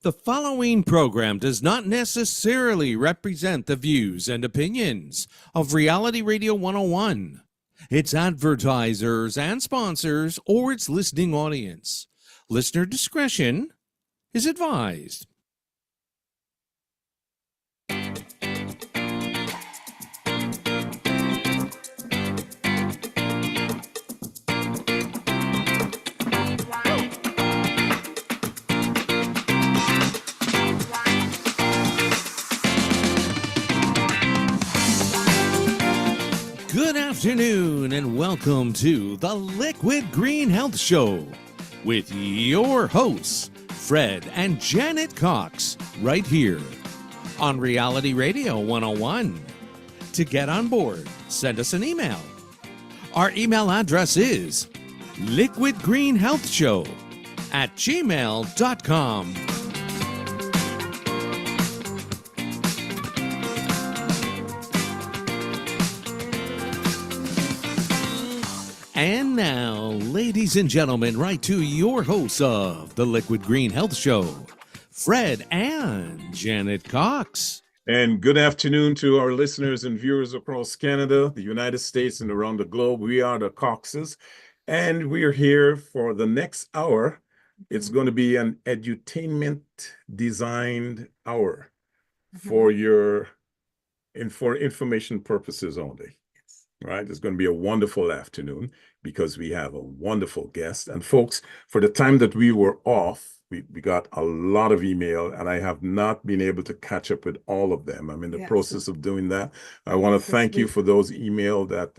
The following program does not necessarily represent the views and opinions of Reality Radio 101, its advertisers and sponsors, or its listening audience. Listener discretion is advised. Good afternoon and welcome to the Liquid Green Health Show with your hosts, Fred and Janet Cox, right here on Reality Radio 101. To get on board, send us an email. Our email address is liquidgreenhealthshow@gmail.com. And now, ladies and gentlemen, right to your hosts of the Liquid Green Health Show, Fred and Janet Cox. And good afternoon to our listeners and viewers across Canada, the United States, and around the globe. We are the Coxes, and we are here for the next hour. It's going to be an edutainment designed hour for for information purposes only. Right? It's going to be a wonderful afternoon because we have a wonderful guest. And folks, for the time that we were off, we got a lot of email, and I have not been able to catch up with all of them. I'm in the process of doing that. I want to thank you for those email that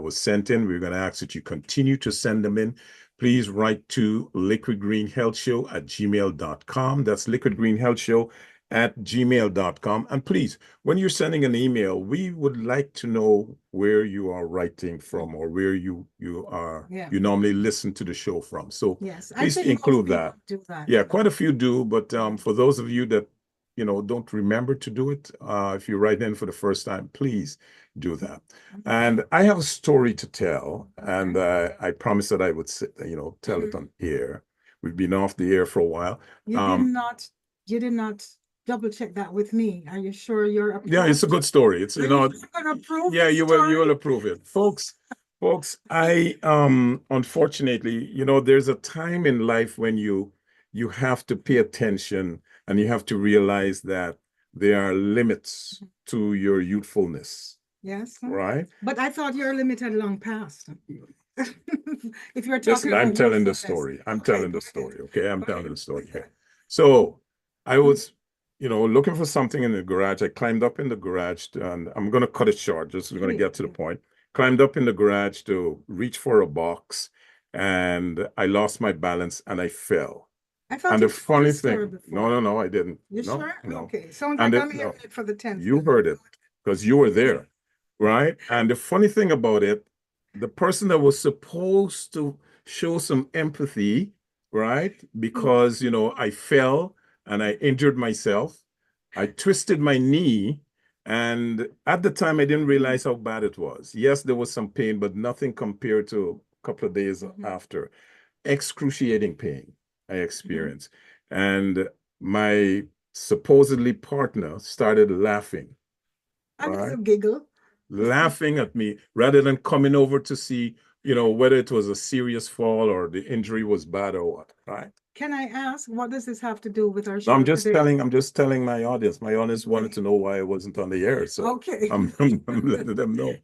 was sent in. We're going to ask that you continue to send them in. Please write to liquidgreenhealthshow@gmail.com. That's liquidgreenhealthshow@gmail.com. And please, when you're sending an email, we would like to know where you are writing from or where you normally listen to the show from. So please include that. Yeah, quite a few do, but for those of you that don't remember to do it, if you write in for the first time, please do that. And I have a story to tell, and I promised that I would tell it on air. We've been off the air for a while. You did not double check that with me. Are you sure you're approved? Yeah, it's a good story. It's you will approve it. Folks, I unfortunately, there's a time in life when you have to pay attention and you have to realize that there are limits to your youthfulness. Yes. Right? But I thought your limit had long passed. If you're talking Listen, I'm telling the story. I'm telling the story. Okay, I'm telling the story here. So I was looking for something in the garage. I climbed up in the garage, and I'm going to cut it short. Just going to get to the point. Climbed up in the garage to reach for a box, and I lost my balance and I fell. And the funny thing, no, I didn't. You no, sure? No. Okay. Sounds like I'm hearing it for the 10th. You heard it because you were there, right? And the funny thing about it, the person that was supposed to show some empathy, right? Because, I fell and I injured myself. I twisted my knee. And at the time, I didn't realize how bad it was. Yes, there was some pain, but nothing compared to a couple of days after. Excruciating pain I experienced. And my supposedly partner started laughing. And a giggle. Laughing at me rather than coming over to see, whether it was a serious fall or the injury was bad or what, right? Can I ask, what does this have to do with our show? I'm just telling my audience. My audience wanted to know why I wasn't on the air. So I'm letting them know.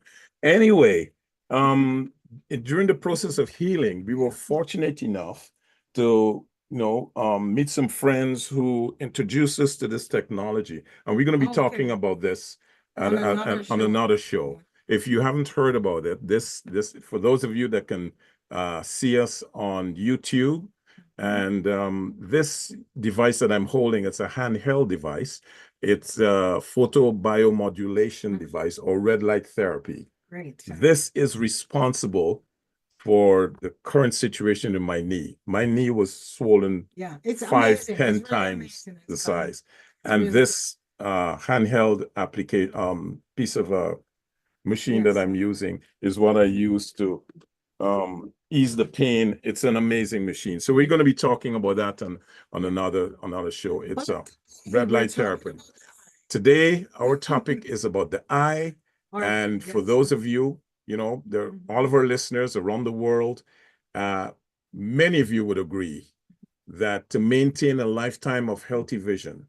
Anyway, during the process of healing, we were fortunate enough to meet some friends who introduced us to this technology. And we're going to be talking about this on another show. If you haven't heard about it, this for those of you that can see us on YouTube, and this device that I'm holding, it's a handheld device. It's a photo biomodulation device or red light therapy. Great. This is responsible for the current situation in my knee. My knee was swollen 5-10 times the size. And this handheld piece of machine that I'm using is what I use to ease the pain. It's an amazing machine. So we're going to be talking about that on another show. It's a red light therapy. Today, our topic is about the eye. And for those of you, all of our listeners around the world, many of you would agree that to maintain a lifetime of healthy vision,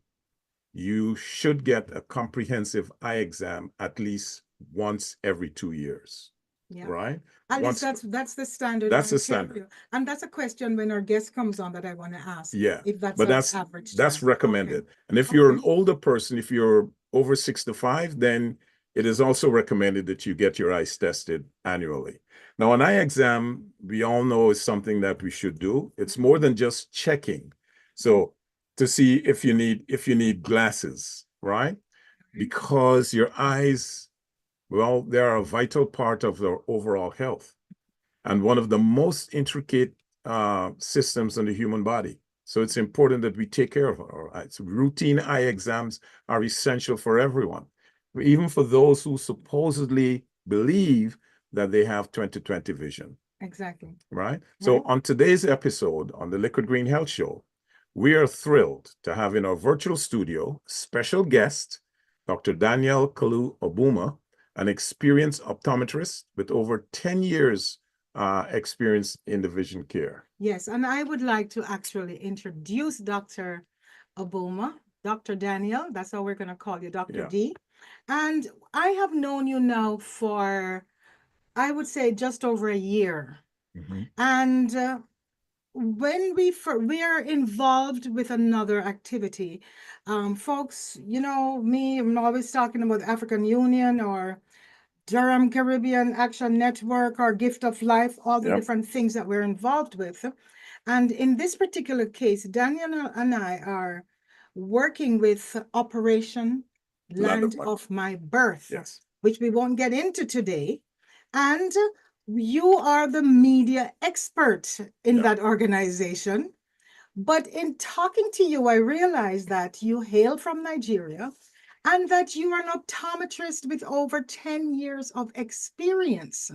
you should get a comprehensive eye exam at least once every 2 years. Yeah. Right? At least that's the standard. That's the standard. And that's a question when our guest comes on that I want to ask. Yeah. If that's but that's average. That's recommended. Okay. And if you're an older person, if you're over 65, then it is also recommended that you get your eyes tested annually. Now, an eye exam, we all know, is something that we should do. It's more than just checking. So to see if you need glasses, right? Because your eyes, well, they're a vital part of their overall health and one of the most intricate systems in the human body. So it's important that we take care of our eyes. Routine eye exams are essential for everyone, even for those who supposedly believe that they have 20/20 vision. Exactly. Right? So on today's episode on the Liquid Green Health Show, we are thrilled to have in our virtual studio special guest, Dr. Danielle Kalu Obuma, an experienced optometrist with over 10 years experience in the vision care. Yes, and I would like to actually introduce Dr. Obuma, Dr. Danielle, that's how we're going to call you, Dr. D. And I have known you now for, I would say, just over a year. Mm-hmm. And when we are involved with another activity, folks, me, I'm always talking about the African Union or Durham Caribbean Action Network or Gift of Life, all the different things that we're involved with. And in this particular case, Daniel and I are working with Operation Land of My Birth, which we won't get into today. And you are the media expert in that organization. But in talking to you, I realized that you hail from Nigeria and that you are an optometrist with over 10 years of experience.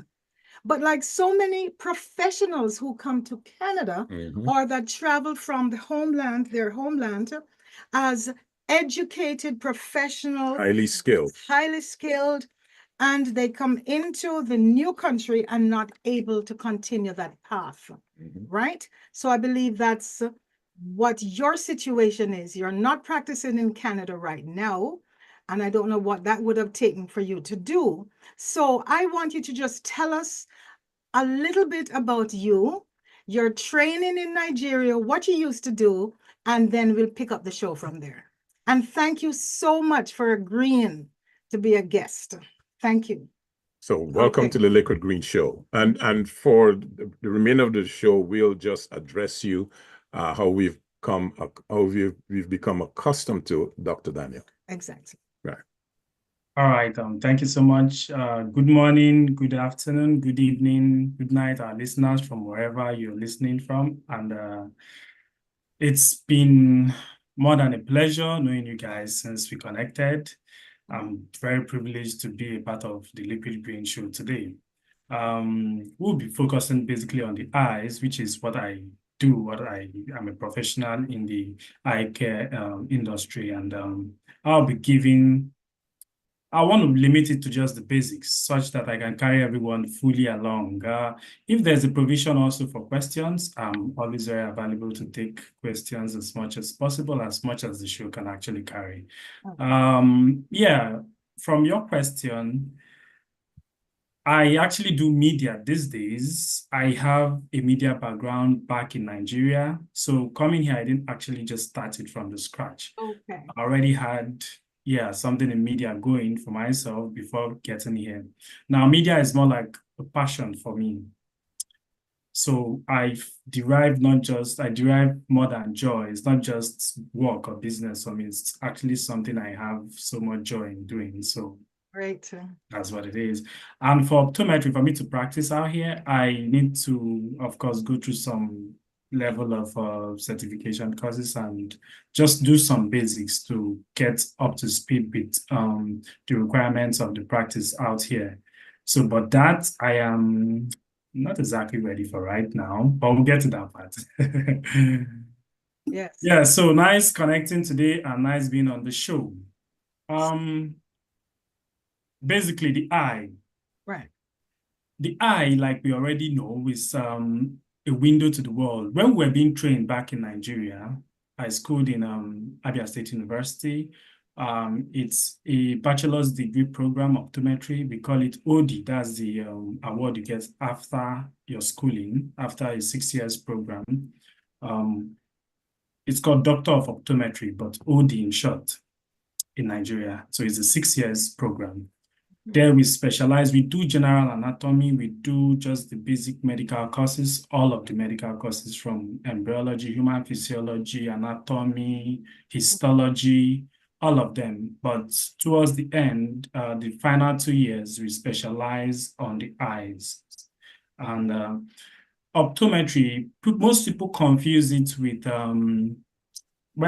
But like so many professionals who come to Canada or that travel from their homeland as educated professionals, highly skilled, and they come into the new country and not able to continue that path, right? So I believe that's what your situation is. You're not practicing in Canada right now, and I don't know what that would have taken for you to do. So I want you to just tell us a little bit about you, your training in Nigeria, what you used to do, and then we'll pick up the show from there. And thank you so much for agreeing to be a guest. Thank you. So welcome to the Liquid Green Show. And for the remainder of the show, we'll just address you how we've become accustomed to Dr. Daniel. Exactly. Right. All right. Thank you so much. Good morning, good afternoon, good evening, good night, our listeners from wherever you're listening from. And it's been more than a pleasure knowing you guys since we connected. I'm very privileged to be a part of the Liquid Green Show today. We'll be focusing basically on the eyes, which is what I do. I'm a professional in the eye care industry, and I want to limit it to just the basics such that I can carry everyone fully along. If there's a provision also for questions, I'm always very available to take questions as much as possible, as much as the show can actually carry. Yeah, from your question, I actually do media these days. I have a media background back in Nigeria. So coming here, I didn't actually just start it from the scratch. Okay. I already had something in media going for myself before getting here. Now, media is more like a passion for me. So I derive more than joy. It's not just work or business for me. It's actually something I have so much joy in doing. So great. That's what it is. And for optometry, for me to practice out here, I need to, of course, go through some level of certification courses and just do some basics to get up to speed with the requirements of the practice out here. So, but that I am not exactly ready for right now, but we'll get to that part. Yes. Yeah, so nice connecting today and nice being on the show. Basically, the eye. Right. The eye, like we already know, is a window to the world. When we were being trained back in Nigeria, I schooled in Abia State University. It's a bachelor's degree program, optometry. We call it OD. That's the award you get after your schooling, after a 6 years program. It's called Doctor of Optometry, but OD in short in Nigeria. So it's a 6 years program. There we specialize, we do general anatomy, we do just the basic medical courses, all of the medical courses from embryology, human physiology, anatomy, histology, all of them. But towards the end, the final 2 years, we specialize on the eyes. And optometry, most people confuse it with, when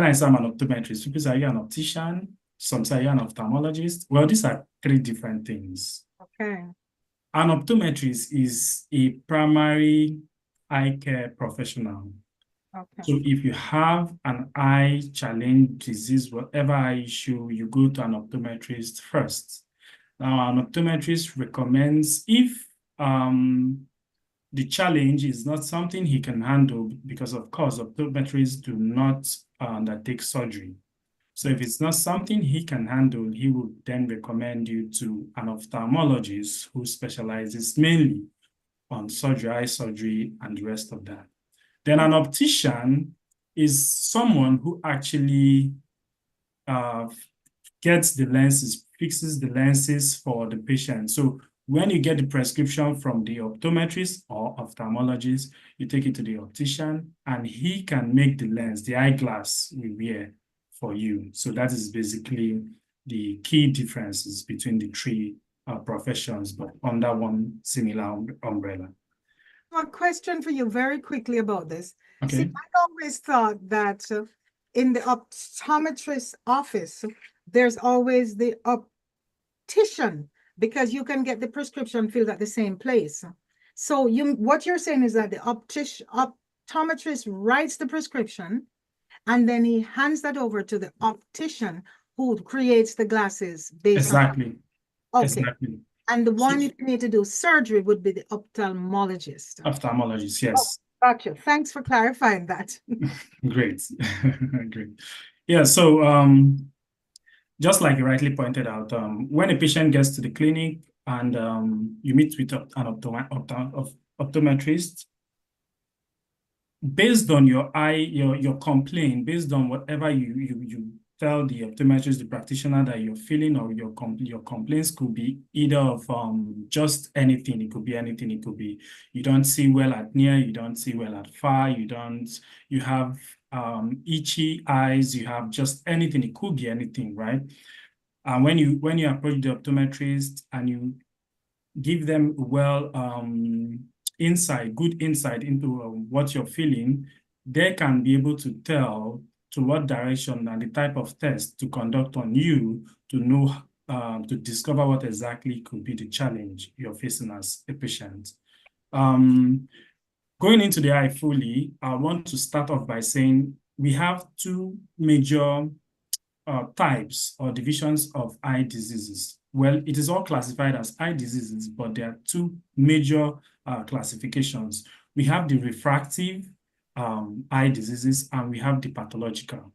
I say I'm an optometrist, people say, are you an optician? Some say, are you an ophthalmologist? Well, these are 3 different things. Okay. An optometrist is a primary eye care professional. Okay. So if you have an eye challenge, disease, whatever eye issue, you go to an optometrist first. Now, an optometrist recommends if the challenge is not something he can handle, because of course, optometrists do not undertake surgery. So if it's not something he can handle, he would then recommend you to an ophthalmologist who specializes mainly on surgery, eye surgery, and the rest of that. Then an optician is someone who actually gets the lenses, fixes the lenses for the patient. So when you get the prescription from the optometrist or ophthalmologist, you take it to the optician and he can make the lens, the eyeglass we wear for you. So that is basically the key differences between the 3 professions, but under one similar umbrella. A question for you very quickly about this. Okay. See, I always thought that in the optometrist office, there's always the optician, because you can get the prescription filled at the same place. So what you're saying is that the optometrist writes the prescription and then he hands that over to the optician who creates the glasses based Exactly. on. Okay. Exactly. And the one if you need to do surgery would be the ophthalmologist. Ophthalmologist, yes. Oh, gotcha. Thanks for clarifying that. Great. Great. Yeah, so just like you rightly pointed out, when a patient gets to the clinic and you meet with an optometrist, based on your your complaint, based on whatever you tell the optometrist, the practitioner, that you're feeling, or your complaints could be either of just anything. It could be anything. It could be you don't see well at near, you don't see well at far, you have itchy eyes, you have just anything. It could be anything, right? And when you approach the optometrist and you give them good insight into what you're feeling, they can be able to tell to what direction and the type of test to conduct on you to know, to discover what exactly could be the challenge you're facing as a patient. Going into the eye fully, I want to start off by saying we have 2 major types or divisions of eye diseases. Well, it is all classified as eye diseases, but there are 2 major classifications. We have the refractive eye diseases and we have the pathological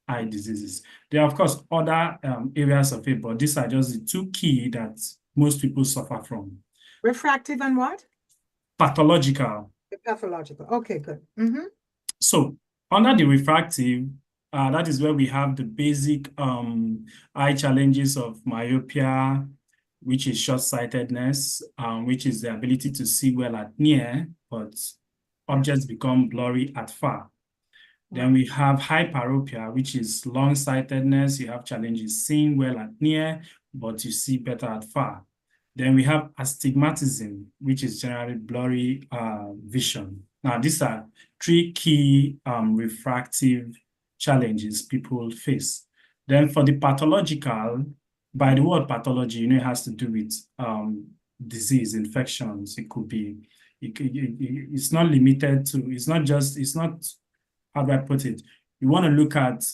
eye diseases. There are, of course, other areas of it, but these are just the 2 key that most people suffer from. Refractive and what? Pathological. The pathological. Okay, good. So under the refractive, that is where we have the basic eye challenges of myopia, which is short-sightedness, which is the ability to see well at near, but objects become blurry at far. Then we have hyperopia, which is long-sightedness. You have challenges seeing well at near, but you see better at far. Then we have astigmatism, which is generally blurry vision. Now, these are 3 key refractive challenges people face. Then for the pathological, by the word pathology, it has to do with disease, infections. It could be It's not limited to, it's not, how do I put it? You want to look at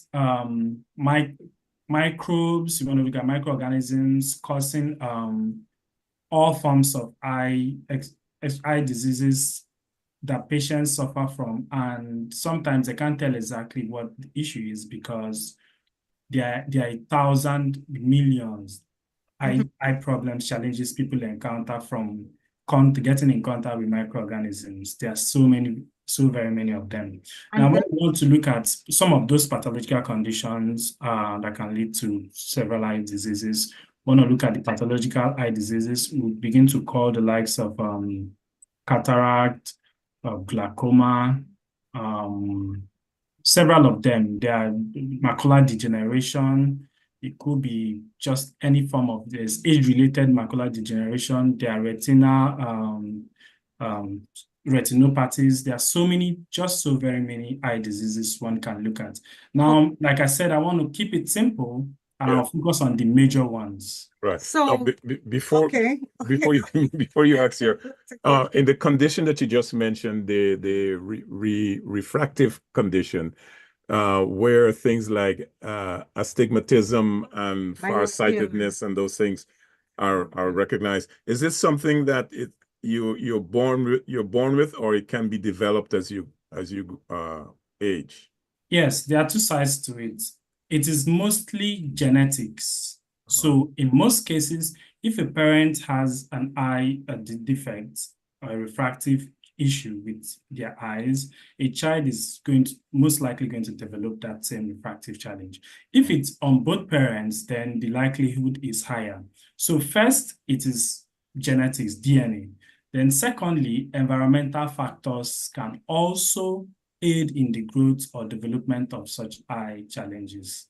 microbes, you want to look at microorganisms causing all forms of eye diseases that patients suffer from. And sometimes they can't tell exactly what the issue is because there are 1,000 millions eye problems, challenges people encounter from getting in contact with microorganisms. There are so very many of them. Now, when we want to look at some of those pathological conditions that can lead to several eye diseases, we want to look at the pathological eye diseases. We begin to call the likes of cataract, glaucoma, several of them. There are macular degeneration. It could be just any form of this age-related macular degeneration. There are retinopathies. There are so very many eye diseases one can look at. Now, like I said, I want to keep it simple and I'll focus on the major ones. Right. So, before you ask here, in the condition that you just mentioned, the refractive condition, where things like astigmatism and farsightedness and those things are recognized. Is this something that you're born with, or it can be developed as you age? Yes, there are two sides to it. It is mostly genetics. So in most cases, if a parent has an eye defect or a refractive issue with their eyes, a child is most likely going to develop that same refractive challenge. If it's on both parents, then the likelihood is higher. So first, it is genetics, DNA. Then secondly, environmental factors can also aid in the growth or development of such eye challenges.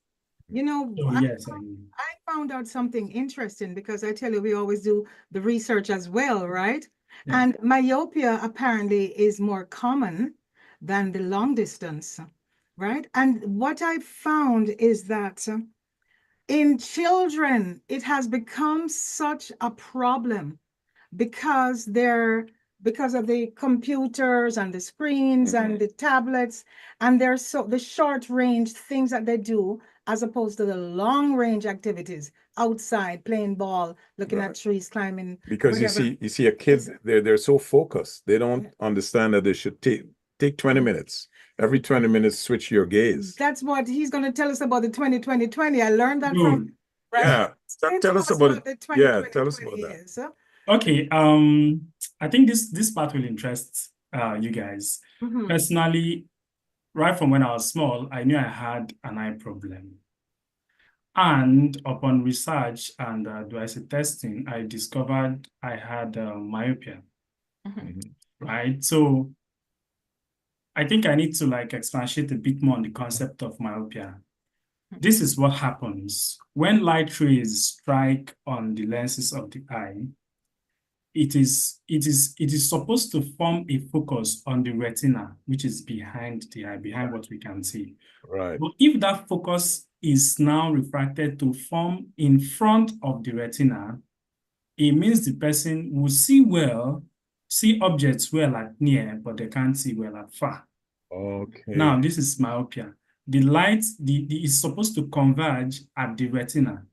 You know, yes, I found out something interesting because I tell you, we always do the research as well, right? Yeah. And myopia apparently is more common than the long distance, right? And what I found is that in children, it has become such a problem because of the computers and the screens and the tablets, and the short range things that they do, as opposed to the long range activities outside, playing ball, looking at trees, climbing. Because you see a kid, they're so focused, they don't understand that they should take 20 minutes. Every 20 minutes, switch your gaze. That's what he's going to tell us about the 20-20-20. I learned that from. Right? Yeah, tell us about it. Yeah, tell us about that. Okay, I think this part will interest you guys. Personally, right from when I was small, I knew I had an eye problem. And upon research and testing, I discovered I had myopia. Right? So I think I need to expatiate a bit more on the concept of myopia. This is what happens when light rays strike on the lenses of the eye. It is supposed to form a focus on the retina, which is behind the eye, behind what we can see. Right. But if that focus is now refracted to form in front of the retina, it means the person will see objects well at near, but they can't see well at far. Okay. Now, this is myopia. The light is supposed to converge at the retina.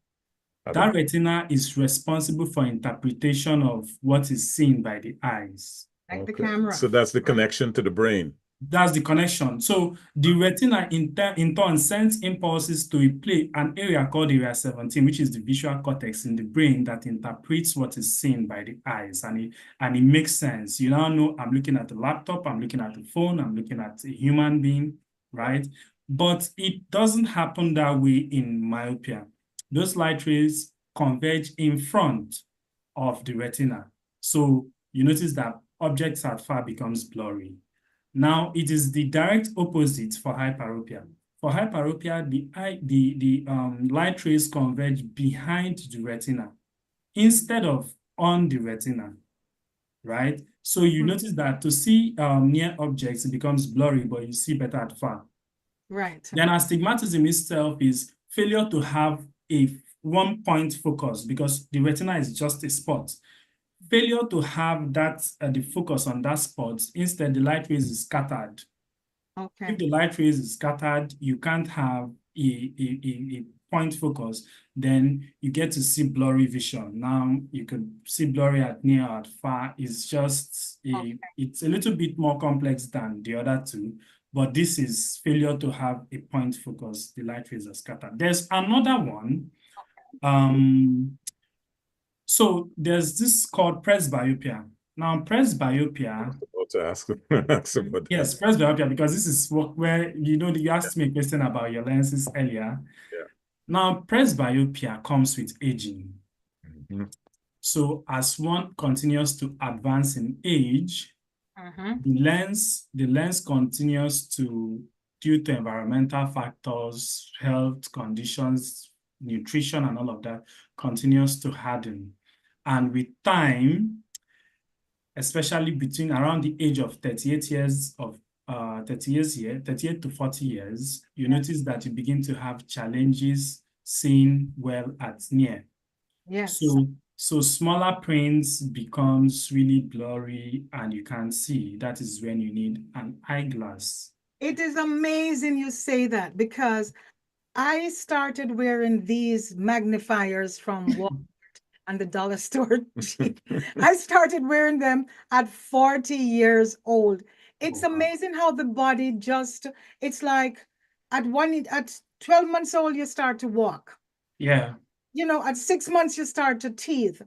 That retina is responsible for interpretation of what is seen by the eyes. Like the camera. So that's the connection to the brain. That's the connection. So the retina in turn sends impulses to an area called area 17, which is the visual cortex in the brain that interprets what is seen by the eyes. And it makes sense. You now know I'm looking at the laptop, I'm looking at the phone, I'm looking at a human being, right? But it doesn't happen that way in myopia. Those light rays converge in front of the retina. So you notice that objects at far becomes blurry. Now, it is the direct opposite for hyperopia. For hyperopia, the light rays converge behind the retina instead of on the retina, right? So you notice that to see near objects, it becomes blurry, but you see better at far. Right. Then astigmatism itself is failure to have a one-point focus because the retina is just a spot. failure to have that the focus on that spot, instead the light rays is scattered. Okay. If the light rays is scattered, you can't have a point focus, then you get to see blurry vision. Now you could see blurry at near or at far. It's just it's a little bit more complex than the other two, but this is failure to have a point focus. The light rays are scattered. There's another one. So there's this called presbyopia. Now, presbyopia. About to ask about that. Yes, presbyopia, because this is where, you asked me a question about your lenses earlier. Yeah. Now, presbyopia comes with aging. Mhm. So as one continues to advance in age, the lens continues to, due to environmental factors, health conditions, nutrition, and all of that, continues to harden. And with time, especially between around the age of 38 years of 38 to 40 years, you notice that you begin to have challenges seeing well at near. Yes. So smaller prints becomes really blurry and you can't see. That is when you need an eyeglass. It is amazing you say that, because I started wearing these magnifiers from Walmart and the dollar store. I started wearing them at 40 years old. It's Oh, wow. amazing how the body just, it's like at 12 months old, you start to walk. Yeah. At 6 months, you start to teeth.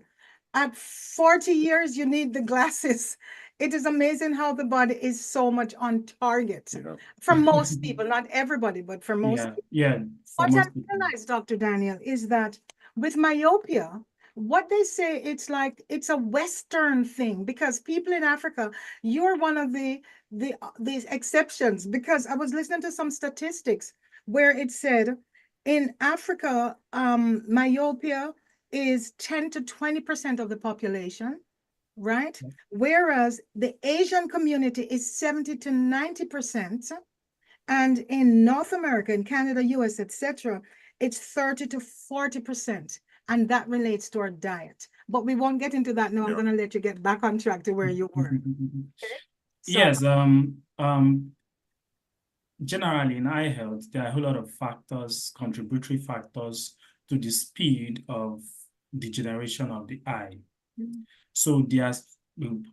At 40 years, you need the glasses. It is amazing how the body is so much on target for most people, not everybody, but for most people. Yeah. What I realized, Dr. Daniel, is that with myopia, what they say, it's like it's a Western thing, because people in Africa, you're one of these exceptions, because I was listening to some statistics where it said in Africa, myopia is 10 to 20% of the population, right? Whereas the Asian community is 70 to 90%. And in North America, in Canada, US, etc., it's 30 to 40%. And that relates to our diet. But we won't get into that now. I'm going to let you get back on track to where you were. Okay? Yes. Generally in eye health, there are a whole lot of factors, contributory factors to the speed of degeneration of the eye. So there's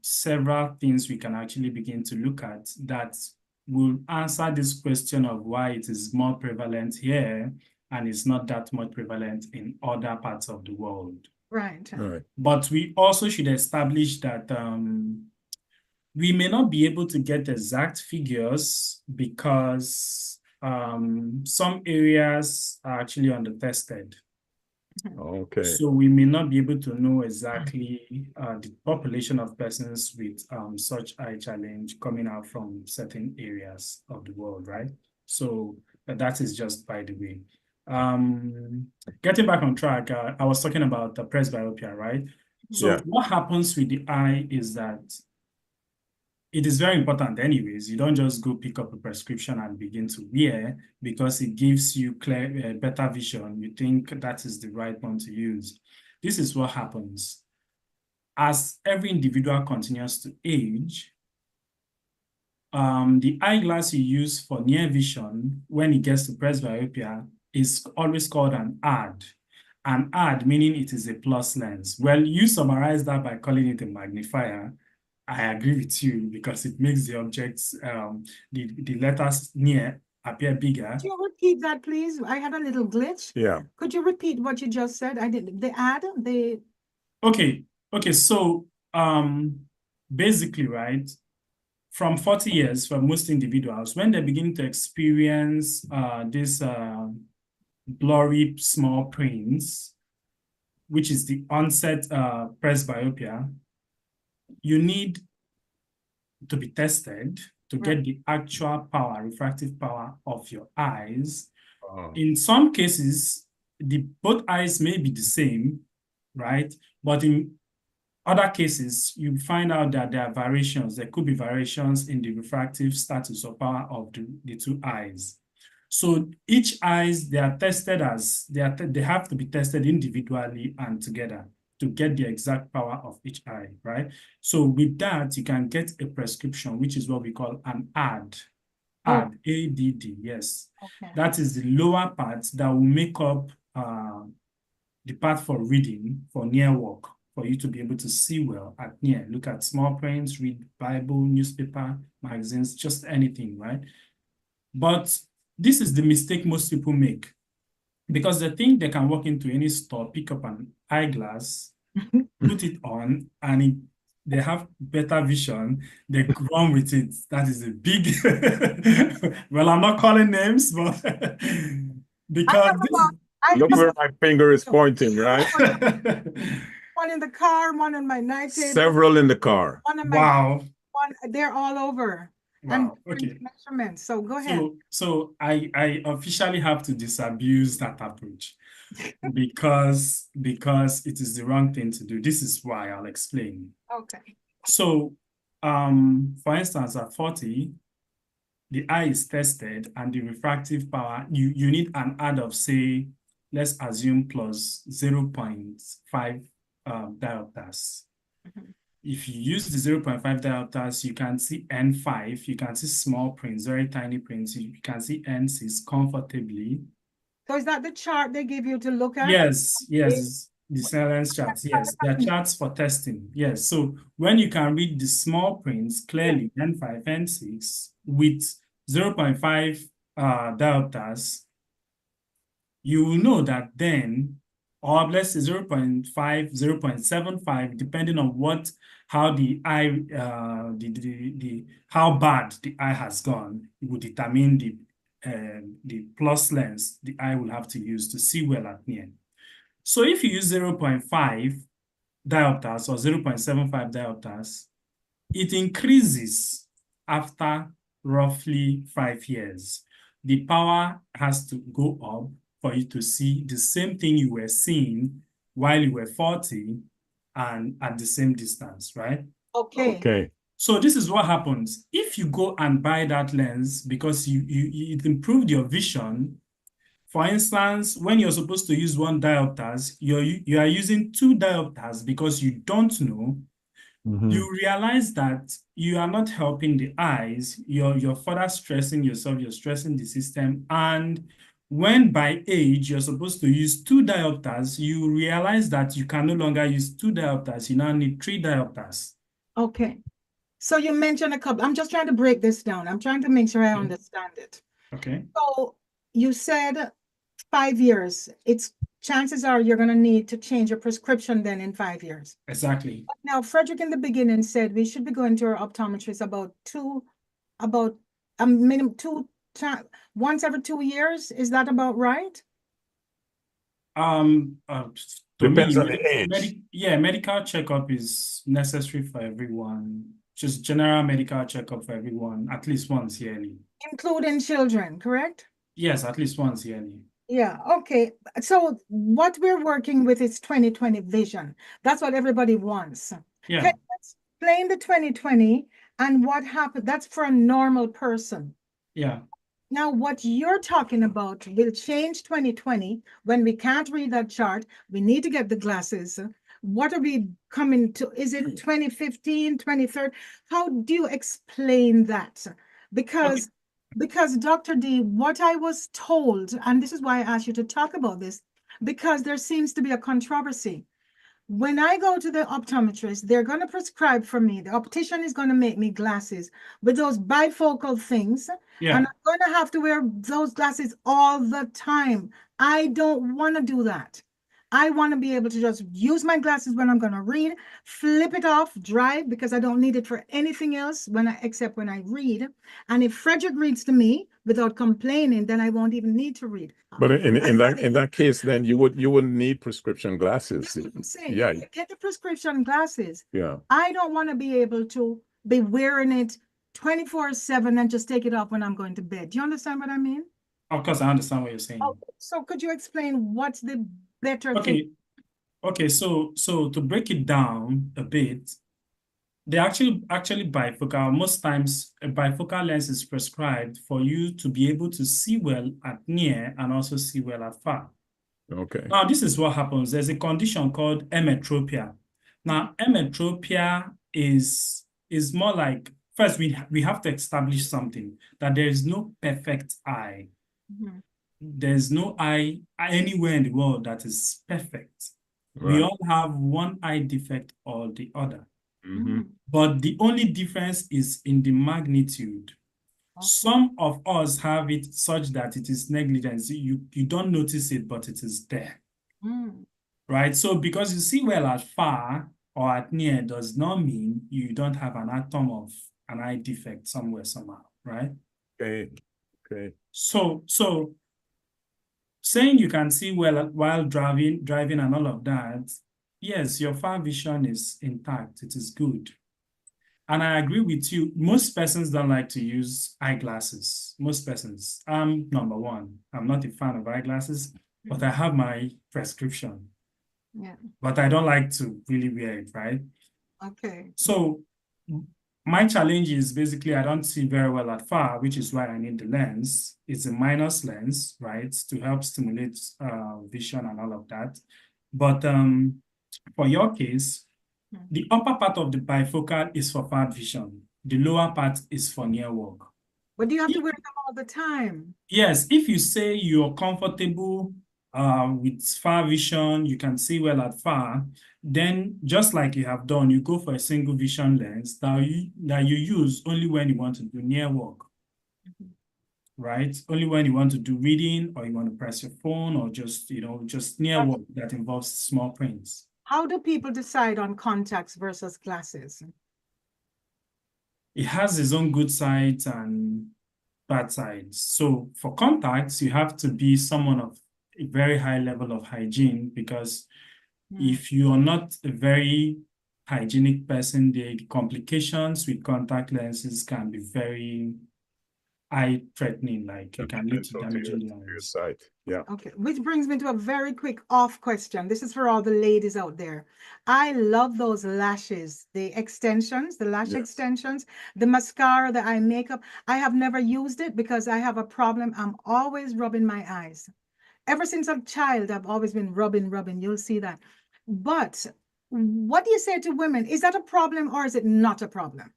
several things we can actually begin to look at that will answer this question of why it is more prevalent here and it's not that much prevalent in other parts of the world. Right. But we also should establish that we may not be able to get exact figures because some areas are actually under-tested. Okay. So we may not be able to know exactly the population of persons with such eye challenge coming out from certain areas of the world, right? So that is just by the way. Getting back on track, I was talking about the presbyopia, right? So what happens with the eye is that it is very important anyways. You don't just go pick up a prescription and begin to wear because it gives you clear, better vision. You think that is the right one to use. This is what happens. As every individual continues to age, the eyeglass you use for near vision when it gets to presbyopia is always called an AD. An AD meaning it is a plus lens. Well, you summarize that by calling it a magnifier. I agree with you because it makes the objects, the letters near appear bigger. Could you repeat that, please? I had a little glitch. Yeah. Could you repeat what you just said? I did the ad, the. Okay. So, basically, right, from 40 years for most individuals, when they begin to experience this blurry small prints, which is the onset presbyopia, you need to be tested to get the actual power, refractive power of your eyes. In some cases, both eyes may be the same, right? But in other cases, you find out that there are variations. There could be variations in the refractive status or power of the two eyes. So each eyes, they are tested as, they have to be tested individually and together. to get the exact power of each eye, right? So with that, you can get a prescription, which is what we call an AD. AD, ADD, yes. Okay. That is the lower part that will make up the part for reading, for near work, for you to be able to see well at near. Look at small prints, read Bible, newspaper, magazines, just anything, right? But this is the mistake most people make, because they think they can walk into any store, pick up an eyeglass, put it on, and they have better vision, they run with it. That is a big, well, I'm not calling names, but because Look where my finger is pointing, right? One in the car, one on my night table. Several in the car. One on my wow. one, they're all over. Wow. And Okay. measurements. So go ahead. So I officially have to disabuse that approach because it is the wrong thing to do. This is why I'll explain. Okay. So, for instance, at 40, the eye is tested and the refractive power, you need an add of, say, let's assume plus 0.5 diopters. If you use the 0.5 diopters, you can see N5, you can see small prints, very tiny prints, you can see N6 comfortably. So is that the chart they give you to look at? Yes, the silence charts, yes. They're charts for testing, yes. So when you can read the small prints clearly, N5, N6, with 0.5 diopters, you will know that then, or let's say 0.5, 0.75, depending on how the eye, how bad the eye has gone, it will determine the plus lens the eye will have to use to see well at near. So if you use 0.5 diopters or 0.75 diopters, it increases after roughly 5 years. The power has to go up for you to see the same thing you were seeing while you were 40 and at the same distance, right? Okay. So this is what happens. If you go and buy that lens because it improved your vision, for instance, when you're supposed to use 1 diopters, you are using 2 diopters because you don't know. You realize that you are not helping the eyes. You're further stressing yourself. You're stressing the system. And when by age you're supposed to use 2 diopters, you realize that you can no longer use 2 diopters. You now need 3 diopters. Okay. So you mentioned a couple. I'm just trying to break this down. I'm trying to make sure I understand it. Okay. So you said 5 years. Chances are you're going to need to change your prescription then in 5 years. Exactly. Now, Frederick in the beginning said we should be going to our optometrist about a minimum once every 2 years. Is that about right? Depends on the age. Medical checkup is necessary for everyone. Just general medical checkup for everyone, at least once yearly. Including children, correct? Yes, at least once yearly. Yeah, okay. So what we're working with is 20/20 vision. That's what everybody wants. Yeah. Can you explain the 20/20 and what happened? That's for a normal person. Yeah. Now, what you're talking about will change 20/20 when we can't read that chart. We need to get the glasses. What are we coming to? Is it 2015, 2030? How do you explain that? Because Dr. D, what I was told, and this is why I asked you to talk about this, because there seems to be a controversy. When I go to the optometrist, they're going to prescribe for me. The optician is going to make me glasses with those bifocal things. Yeah. And I'm going to have to wear those glasses all the time. I don't want to do that. I want to be able to just use my glasses when I'm going to read, flip it off, drive, because I don't need it for anything else except when I read. And if Frederick reads to me without complaining, then I won't even need to read. But in that case, then you wouldn't need prescription glasses. That's what I'm saying. Yeah. Get the prescription glasses. Yeah. I don't want to be able to be wearing it 24/7 and just take it off when I'm going to bed. Do you understand what I mean? Of course, I understand what you're saying. Oh, so could you explain what's the better thing? Okay. So to break it down a bit, they actually bifocal. Most times, a bifocal lens is prescribed for you to be able to see well at near and also see well at far. Okay. Now, this is what happens. There's a condition called emetropia. Now, emetropia is more like, first, we have to establish something, that there is no perfect eye. Mhm. There's no eye anywhere in the world that is perfect. We Right. all have one eye defect or the other. Mm-hmm. But the only difference is in the magnitude. Okay. Some of us have it such that it is negligence. You don't notice it, but it is there. Mm. Right? So because you see well at far or at near does not mean you don't have an atom of an eye defect somewhere, somehow, right? Okay. Okay. So saying you can see well while driving and all of that, yes, your far vision is intact. It is good. And I agree with you. Most persons don't like to use eyeglasses. Most persons. Number one, I'm not a fan of eyeglasses, but I have my prescription. Yeah. But I don't like to really wear it, right? Okay. So my challenge is basically I don't see very well at far, which is why I need the lens. It's a minus lens, right, to help stimulate vision and all of that. But for your case, the upper part of the bifocal is for far vision. The lower part is for near work. But do you have to wear them all the time? Yes, if you say you're comfortable with far vision, you can see well at far, then just like you have done, you go for a single vision lens that you use only when you want to do near work, right? Only when you want to do reading or you want to press your phone or just near work that involves small prints. How do people decide on contacts versus glasses? It has its own good sides and bad sides. So for contacts, you have to be someone of a very high level of hygiene, because if you are not a very hygienic person, the complications with contact lenses can be very eye-threatening, like it can lead to damaging the Your eyes. sight. Yeah. Okay, which brings me to a very quick off question. This is for all the ladies out there. I love those lashes, the extensions, the lash Yes. extensions, the mascara, the eye makeup. I have never used it because I have a problem. I'm always rubbing my eyes. Ever since I'm a child, I've always been rubbing. You'll see that. But what do you say to women? Is that a problem or is it not a problem?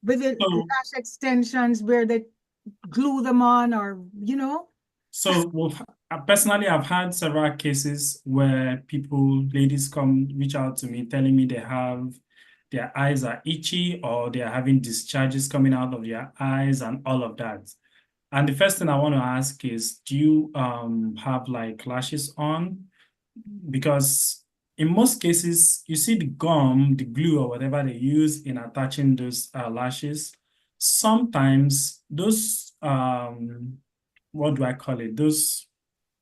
With the lash extensions where they glue them on, or So personally, I've had several cases where ladies reach out to me telling me their eyes are itchy or they are having discharges coming out of their eyes and all of that. And the first thing I want to ask is, do you have like lashes on? Because in most cases, you see the gum, the glue or whatever they use in attaching those lashes. Sometimes those, what do I call it? Those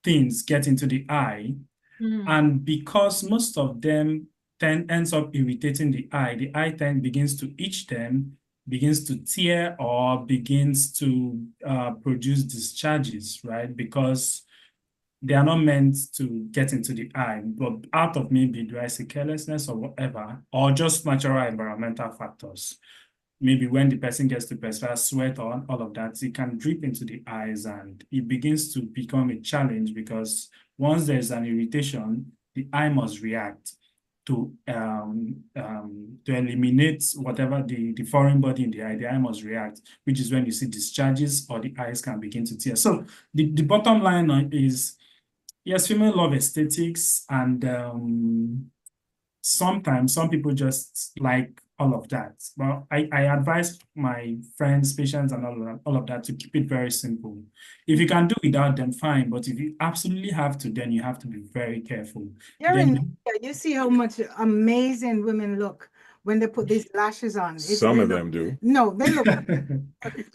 things get into the eye. And because most of them ends up irritating the eye begins to itch them, begins to tear, or begins to produce discharges, right? Because they are not meant to get into the eye, but out of maybe, do I say carelessness or whatever, or just natural environmental factors. Maybe when the person gets to perspire, sweat or all of that, it can drip into the eyes and it begins to become a challenge, because once there's an irritation, the eye must react to eliminate whatever the foreign body in the eye. The eye must react, which is when you see discharges or the eyes can begin to tear. So the bottom line is, yes, female love aesthetics, and sometimes some people just like all of that. Well, I advise my friends, patients, and all of that to keep it very simple. If you can do without them, fine. But if you absolutely have to, then you have to be very careful. You're in India, you see how much amazing women look when they put these lashes on. Some of them do. No, they look.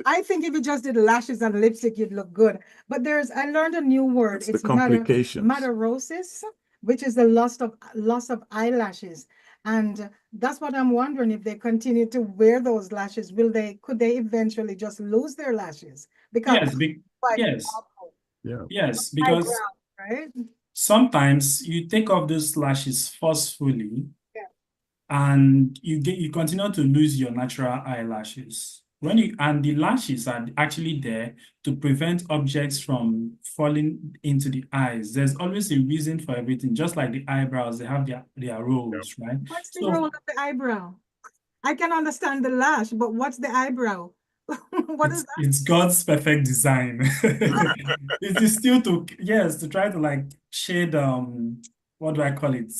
I think if you just did lashes and lipstick, you'd look good. But I learned a new word. It's the complications. Madarosis, which is the loss of eyelashes. And that's what I'm wondering, if they continue to wear those lashes, could they eventually just lose their lashes? Because yes, because right? Sometimes you take off those lashes forcefully, and you continue to lose your natural eyelashes. and the lashes are actually there to prevent objects from falling into the eyes. There's always a reason for everything, just like the eyebrows, they have their roles, right? What's the So role of the eyebrow? I can understand the lash, but what's the eyebrow? What is it's God's perfect design. It is still to try to like shade what do I call it?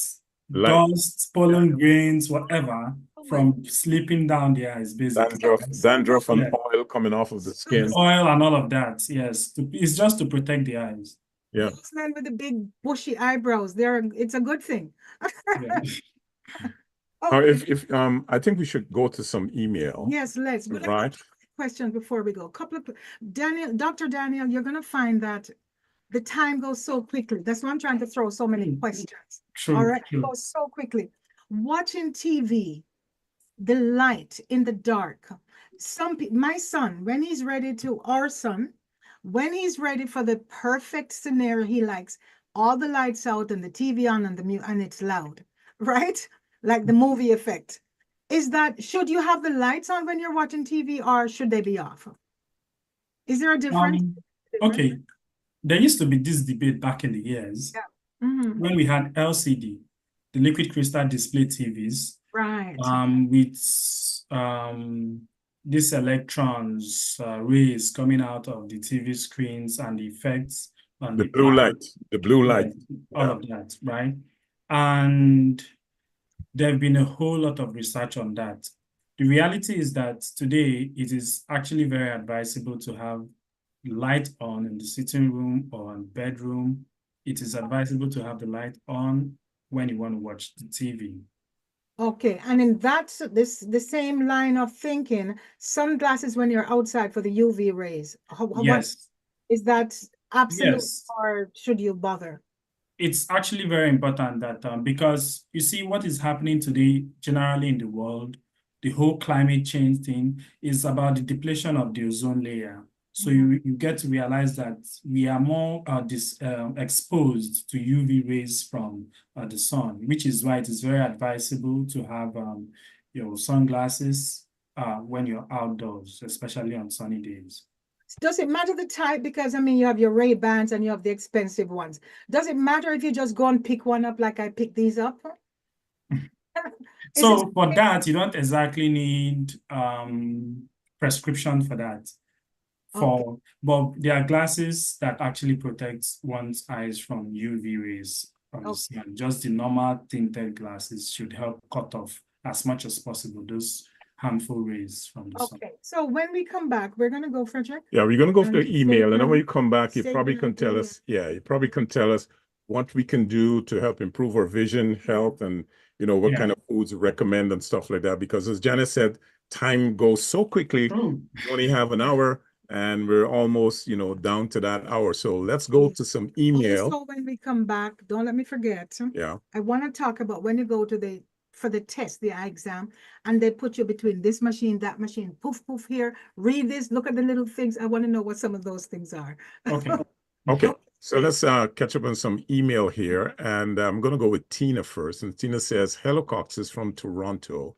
Like Dust, pollen grains, whatever, Oh my from slipping down the eyes, basically. dandruff and Yeah. oil coming off of the skin. Oil and all of that, yes. It's just to protect the eyes. Yeah. Those men with the big bushy eyebrows, it's a good thing. Yeah. Okay. If I think we should go to some email. Yes, let's. But Right. questions before we go. Dr. Daniel, you're gonna find that the time goes so quickly. That's why I'm trying to throw so many questions. All right, it goes so quickly. Watching TV, the light in the dark. My son, our son, when he's ready for the perfect scenario, he likes all the lights out and the TV on and it's loud, right? Like the movie effect. Should you have the lights on when you're watching TV or should they be off? Is there a difference? Okay. There used to be this debate back in the years when we had LCD, the liquid crystal display TVs, Right. with these electrons, rays coming out of the TV screens and the effects on The blue light, all of that, right? And there have been a whole lot of research on that. The reality is that today it is actually very advisable to have light on in the sitting room or in bedroom. It is advisable to have the light on when you want to watch the TV. Okay, and in the same line of thinking, sunglasses when you're outside for the UV rays. Yes. Is that absolute Yes. or should you bother? It's actually very important that because you see what is happening today generally in the world, the whole climate change thing is about the depletion of the ozone layer. So you get to realize that we are more exposed to UV rays from the sun, which is why it is very advisable to have your sunglasses when you're outdoors, especially on sunny days. Does it matter the type? Because I mean, you have your Ray-Bans and you have the expensive ones. Does it matter if you just go and pick one up like I picked these up? So for that, you don't exactly need prescription for that. But there are glasses that actually protect one's eyes from UV rays from the sun. Just the normal tinted glasses should help cut off as much as possible those harmful rays from the sun. Okay, so when we come back, we're gonna go, Frederick. Yeah, we're gonna go for email, and then when you come back, you probably can tell us. Yeah, you probably can tell us what we can do to help improve our vision, health, and what kind of foods you recommend and stuff like that. Because as Janice said, time goes so quickly. We only have an hour, and we're almost down to that hour. So let's go to some email. So when we come back, don't let me forget. Yeah, I want to talk about when you go to for the test, the eye exam, and they put you between this machine, that machine, poof, poof here, read this, look at the little things. I want to know what some of those things are. Okay. So let's catch up on some email here. And I'm going to go with Tina first. And Tina says, hello, Cox is from Toronto.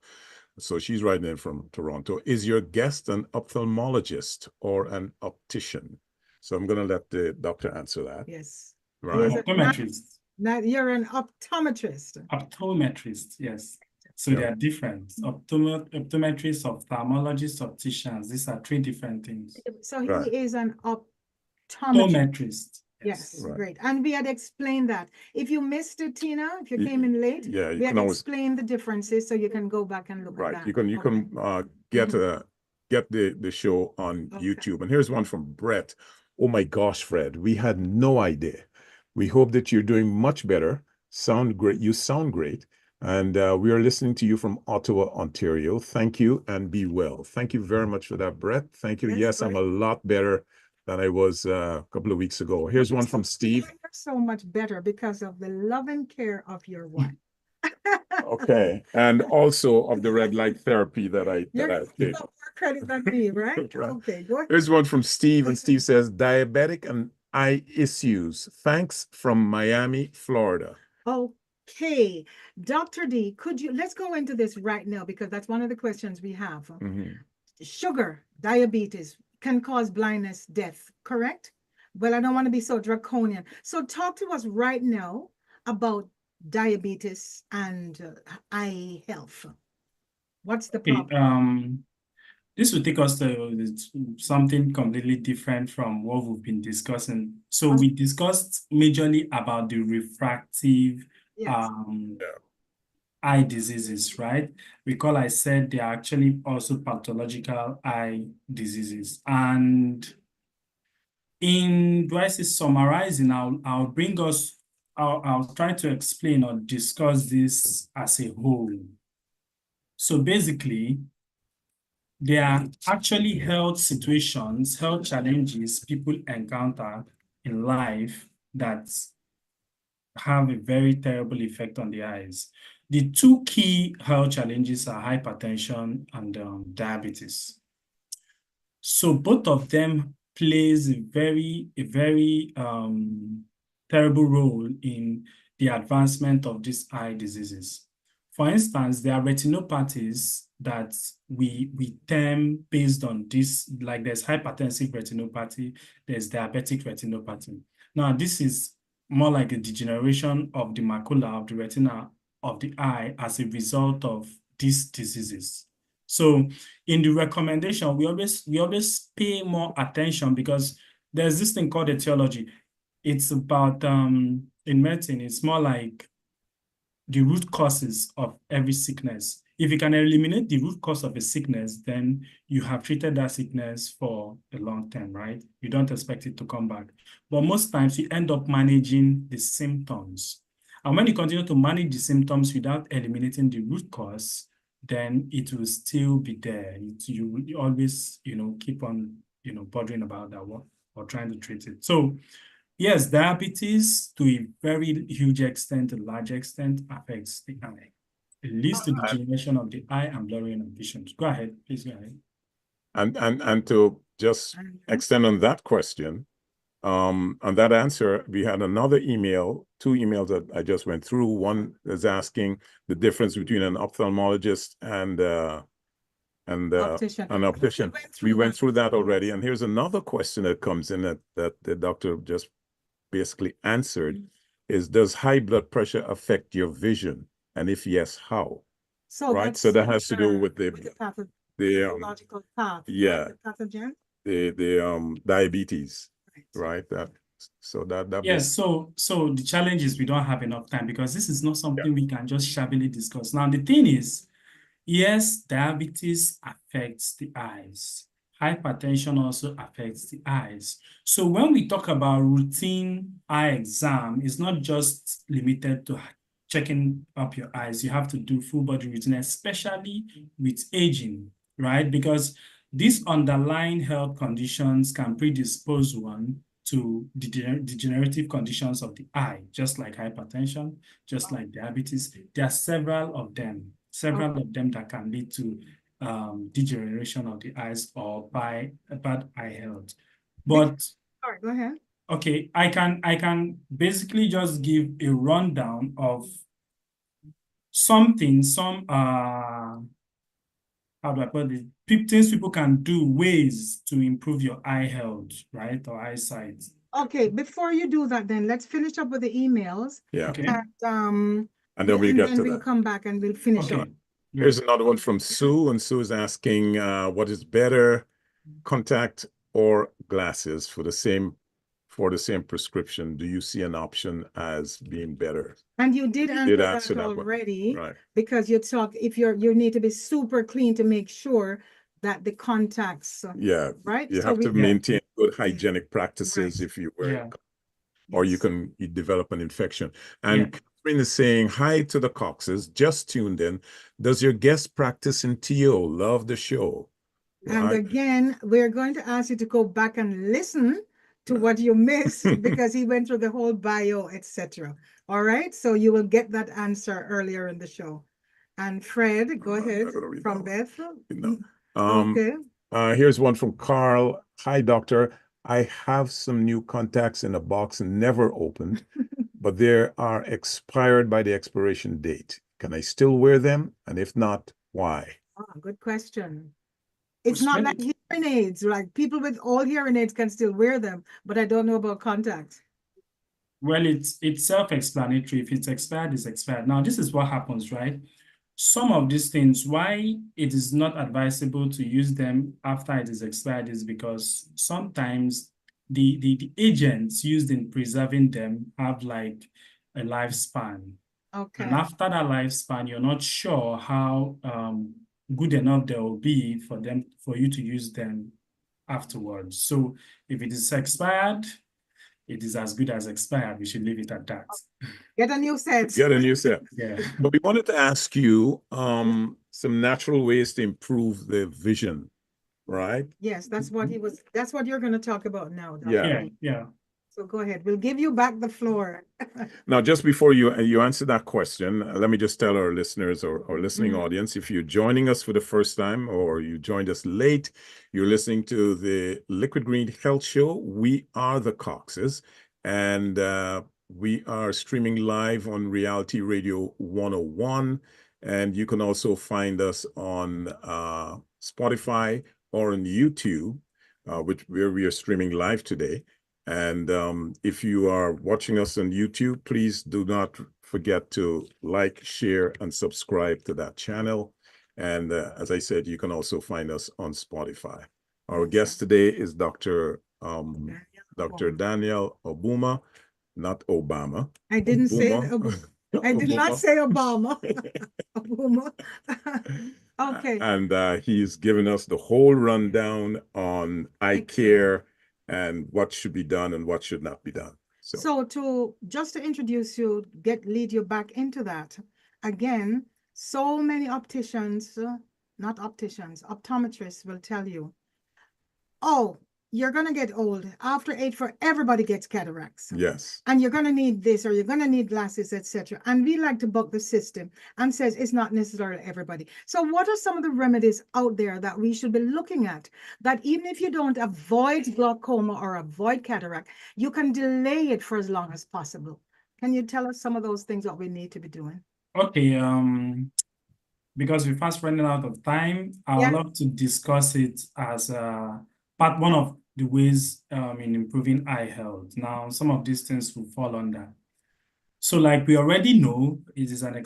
So she's writing in from Toronto. Is your guest an ophthalmologist or an optician? So I'm going to let the doctor answer that. Yes. Right. Optometrist. Now you're an optometrist. Optometrist, yes. So they are different. Optometrists, ophthalmologists, opticians. These are three different things. So he is an optometrist. Yes, great. And we had explained that. If you missed it, Tina, if you came in late, we had explained the differences, so you can go back and look at that. You can get the show on YouTube. And here's one from Brett. Oh my gosh, Fred, we had no idea. We hope that you're doing much better. Sound great. You sound great. And we are listening to you from Ottawa, Ontario. Thank you and be well. Thank you very much for that, Brett. Thank you. Yes, I'm a lot better than I was a couple of weeks ago. Here's one from Steve. You're so much better because of the love and care of your wife. Okay. And also of the red light therapy that I did. More credit than me, right? Okay, go ahead. Here's one from Steve, and Steve says, diabetic and eye issues. Thanks from Miami, Florida. Okay. Dr. D, let's go into this right now because that's one of the questions we have. sugar, diabetes can cause blindness, death, correct? Well, I don't want to be so draconian. So talk to us right now about diabetes and eye health. What's the Okay, problem? this will take us to something completely different from what we've been discussing. So we discussed majorly about the refractive Yes. eye diseases, right? Recall I said they are actually also pathological eye diseases. And in, do I say summarizing, I'll try to explain or discuss this as a whole. So basically, there are actually health situations, health challenges people encounter in life that have a very terrible effect on the eyes. The two key health challenges are hypertension and diabetes. So both of them plays a very terrible role in the advancement of these eye diseases. For instance, there are retinopathies that we term based on this, like there's hypertensive retinopathy, there's diabetic retinopathy. Now, this is more like a degeneration of the macula of the retina of the eye as a result of these diseases. So in the recommendation, we always pay more attention because there's this thing called etiology. It's about in medicine, it's more like the root causes of every sickness. If you can eliminate the root cause of a sickness, then you have treated that sickness for a long time, right? You don't expect it to come back. But most times you end up managing the symptoms. And when you continue to manage the symptoms without eliminating the root cause, then it will still be there. You always, keep on, bothering about that one or trying to treat it. So yes, diabetes to a very huge extent, a large extent, affects the eye. It leads to degeneration of the eye and blurring of vision. Go ahead, please go ahead. And to just extend on that question, on that answer, we had another email, two emails that I just went through. One is asking the difference between an ophthalmologist and an optician. We went through that already. And here's another question that comes in that the doctor just basically answered is, does high blood pressure affect your vision? And if yes, how? So right? So that has to do with the pathological path, yeah, right? The pathogen? the diabetes, right? That Yes, so the challenge is we don't have enough time because this is not something we can just shabbily discuss. Now, the thing is, yes, diabetes affects the eyes. Hypertension also affects the eyes. So when we talk about routine eye exam, it's not just limited to checking up your eyes. You have to do full body routine, especially with aging, right? Because these underlying health conditions can predispose one to degenerative conditions of the eye, just like hypertension, just like diabetes. There are several of them that can lead to degeneration of the eyes or bad eye health. But all right, go ahead. Okay, I can basically just give a rundown of some how do I put it? Things people can do, ways to improve your eye health, right? Or eyesight. Okay, before you do that, then let's finish up with the emails. Yeah. Okay. And then we'll get to we'll that. come back and we'll finish up. Here's another one from Sue, and Sue is asking, what is better, contact or glasses for the same prescription? Do you see an option as being better? And you did answer that already, right? Because you talk, if you need to be super clean to make sure that the contacts, right? You have to maintain good hygienic practices if you wear, or you develop an infection. And Catherine is saying, hi to the Coxes, just tuned in. Does your guest practice in TO? Love the show. And again, we're going to ask you to go back and listen to what you missed because he went through the whole bio, etc. All right, so you will get that answer earlier in the show. And Fred, go ahead from Beth. Okay. Here's one from Carl. Hi, doctor. I have some new contacts in a box never opened, but they are expired by the expiration date. Can I still wear them? And if not, why? Oh, good question. It's not When like it- hearing aids. Like people with all hearing aids can still wear them, but I don't know about contacts. Well, it's self-explanatory. If it's expired, it's expired. Now, this is what happens, right? Some of these things, why it is not advisable to use them after it is expired is because sometimes the agents used in preserving them have like a lifespan. Okay. And after that lifespan, you're not sure how good enough they will be for you to use them afterwards. So if it is expired, it is as good as expired. We should leave it at that. Get a new set. Get a new set. Yeah. But we wanted to ask you some natural ways to improve the vision, right? Yes, that's what that's what you're going to talk about now, Dr. Yeah. Lee. Yeah. So go ahead. We'll give you back the floor. Now, just before you answer that question, let me just tell our listeners or listening audience, if you're joining us for the first time or you joined us late, you're listening to the Liquid Green Health Show. We are the Coxes, and we are streaming live on Reality Radio 101, and you can also find us on Spotify or on YouTube, where we are streaming live today. And if you are watching us on YouTube, please do not forget to like, share, and subscribe to that channel. And as I said, you can also find us on Spotify. Our guest today is Dr. Daniel Obuma, not Obama. I didn't say Obuma. I did not say Obama. Obuma. Okay. And he's given us the whole rundown on eye care and what should be done and what should not be done. So to just to introduce you, lead you back into that. Again, so many opticians, not opticians, optometrists will tell you, oh, you're going to get old. After age 4, everybody gets cataracts. Yes. And you're going to need this or you're going to need glasses, etc. And we like to buck the system and says it's not necessarily everybody. So what are some of the remedies out there that we should be looking at that even if you don't avoid glaucoma or avoid cataract, you can delay it for as long as possible? Can you tell us some of those things that we need to be doing? Okay. Because we're fast running out of time, I would love to discuss it as one of the ways in improving eye health. Now, some of these things will fall under. So like we already know, it is an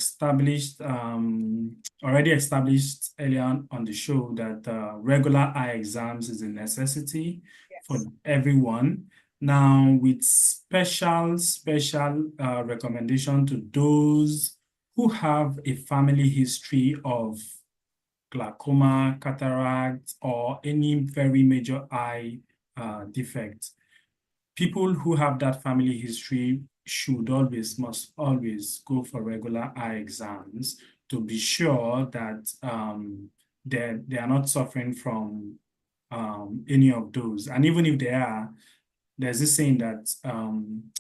already established earlier on the show that regular eye exams is a necessity for everyone. Now, with special recommendation to those who have a family history of glaucoma, cataract, or any very major eye defect. People who have that family history must always go for regular eye exams to be sure that they are not suffering from any of those. And even if they are, there's this saying that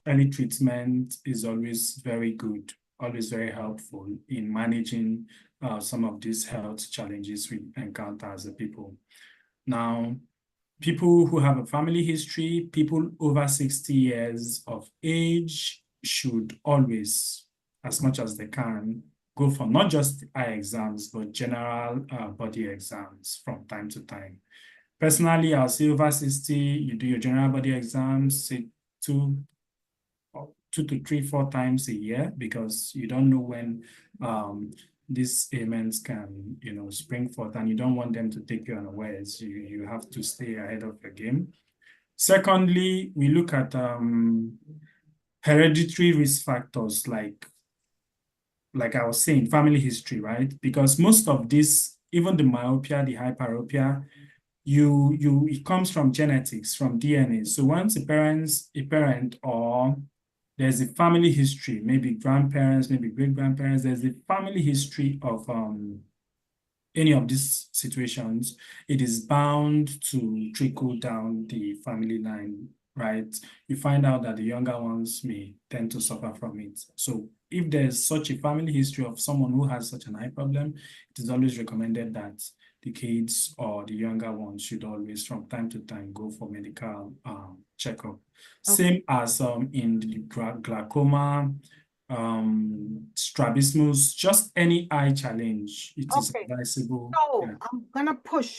early treatment is always very good, always very helpful in managing some of these health challenges we encounter as a people. Now, people who have a family history, people over 60 years of age should always, as much as they can, go for not just eye exams, but general body exams from time to time. Personally, I'll say over 60, you do your general body exams, say 2 to 3, 4 times a year, because you don't know when these ailments can, spring forth, and you don't want them to take you unawares. You have to stay ahead of the game. Secondly, we look at hereditary risk factors like I was saying, family history, right? Because most of this, even the myopia, the hyperopia, it comes from genetics, from DNA. So once a parent or there's a family history, maybe grandparents, maybe great-grandparents, there's a family history of any of these situations, it is bound to trickle down the family line, right? You find out that the younger ones may tend to suffer from it. So if there's such a family history of someone who has such an eye problem, it is always recommended that the kids or the younger ones should always, from time to time, go for medical checkup. Same as in the glaucoma strabismus, just any eye challenge, it is Okay. advisable. So Yeah. I'm gonna